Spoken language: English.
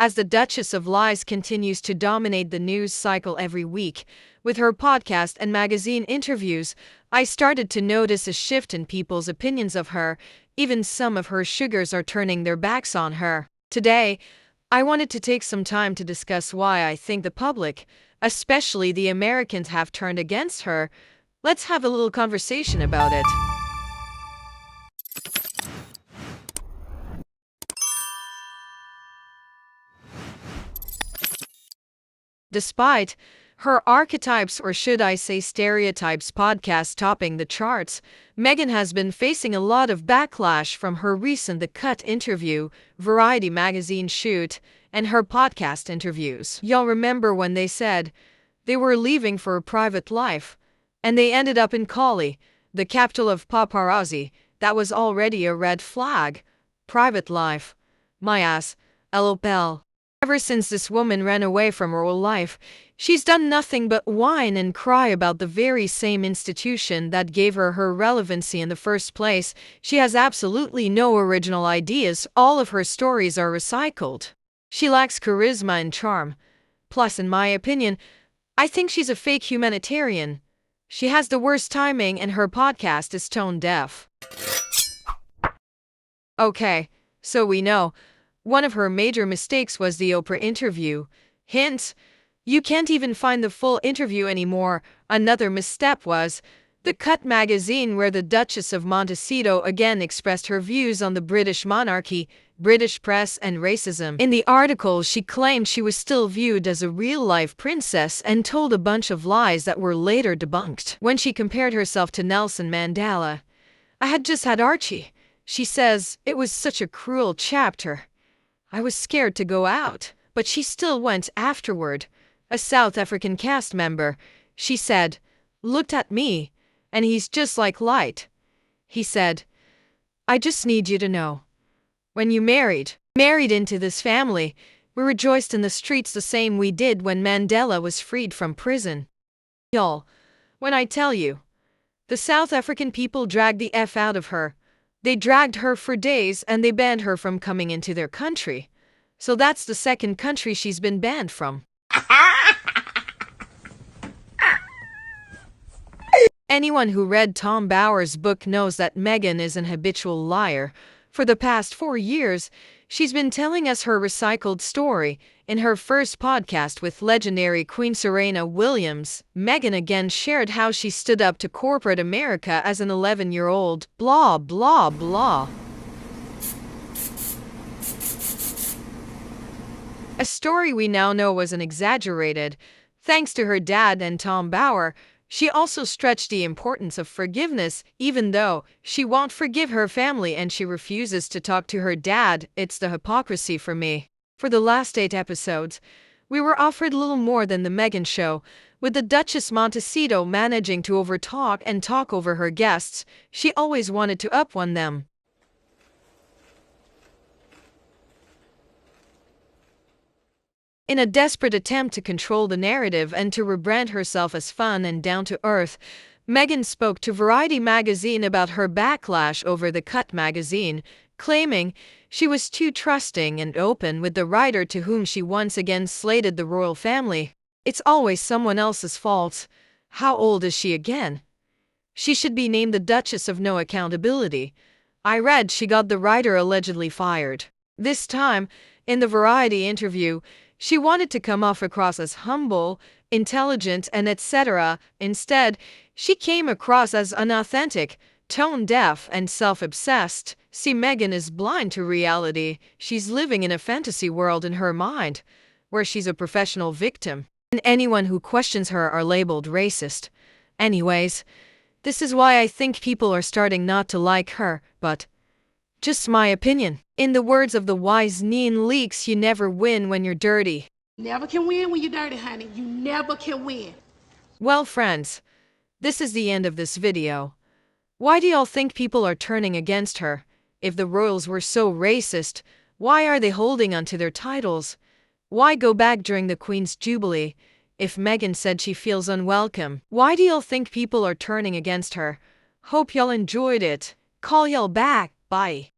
As the Duchess of Lies continues to dominate the news cycle every week, with her podcast and magazine interviews, I started to notice a shift in people's opinions of her. Even some of her sugars are turning their backs on her. Today, I wanted to take some time to discuss why I think the public, especially the Americans, have turned against her. Let's have a little conversation about it. Despite her archetypes, or should I say stereotypes, podcast topping the charts, Meghan has been facing a lot of backlash from her recent The Cut interview, Variety magazine shoot, and her podcast interviews. Y'all remember when they said they were leaving for a private life, and they ended up in Cali, the capital of paparazzi? That was already a red flag. Private life. My ass. LOL. Ever since this woman ran away from royal life, she's done nothing but whine and cry about the very same institution that gave her her relevancy in the first place. She has absolutely no original ideas. All of her stories are recycled. She lacks charisma and charm. Plus, in my opinion, I think she's a fake humanitarian. She has the worst timing, and her podcast is tone deaf. Okay, so we know. One of her major mistakes was the Oprah interview. Hint, you can't even find the full interview anymore. Another misstep was The Cut magazine, where the Duchess of Montecito again expressed her views on the British monarchy, British press, and racism. In the article, she claimed she was still viewed as a real-life princess and told a bunch of lies that were later debunked. When she compared herself to Nelson Mandela, "I had just had Archie," she says, "it was such a cruel chapter. I was scared to go out, but she still went afterward." A South African cast member, she said, looked at me, and he's just like light. He said, "I just need you to know. When you married into this family, we rejoiced in the streets the same we did when Mandela was freed from prison." Y'all, when I tell you, the South African people dragged the F out of her. They dragged her for days, and they banned her from coming into their country. So that's the second country she's been banned from. Anyone who read Tom Bower's book knows that Meghan is an habitual liar. For the past 4 years, she's been telling us her recycled story. In her first podcast with legendary Queen Serena Williams, Meghan again shared how she stood up to corporate America as an 11-year-old. Blah, blah, blah. A story we now know was an exaggerated. Thanks to her dad and Tom Bower, she also stretched the importance of forgiveness, even though she won't forgive her family and she refuses to talk to her dad. It's the hypocrisy for me. For the last 8 episodes, we were offered little more than the Meghan show, with the Duchess Montecito managing to overtalk and talk over her guests. She always wanted to up-one them. In a desperate attempt to control the narrative and to rebrand herself as fun and down-to-earth, Meghan spoke to Variety magazine about her backlash over The Cut magazine, claiming she was too trusting and open with the writer to whom she once again slated the royal family. It's always someone else's fault. How old is she again? She should be named the Duchess of No Accountability. I read she got the writer allegedly fired. This time, in the Variety interview, she wanted to come off across as humble, intelligent, and etc. Instead, she came across as unauthentic, tone-deaf, and self-obsessed. See, Meghan is blind to reality. She's living in a fantasy world in her mind, where she's a professional victim, and anyone who questions her are labeled racist. Anyways, this is why I think people are starting not to like her, but just my opinion. In the words of the wise Neen Leakes, you never win when you're dirty. Never can win when you're dirty, honey. You never can win. Well, friends, this is the end of this video. Why do y'all think people are turning against her? If the royals were so racist, why are they holding onto their titles? Why go back during the Queen's Jubilee? If Meghan said she feels unwelcome, why do y'all think people are turning against her? Hope y'all enjoyed it. Call y'all back. Bye.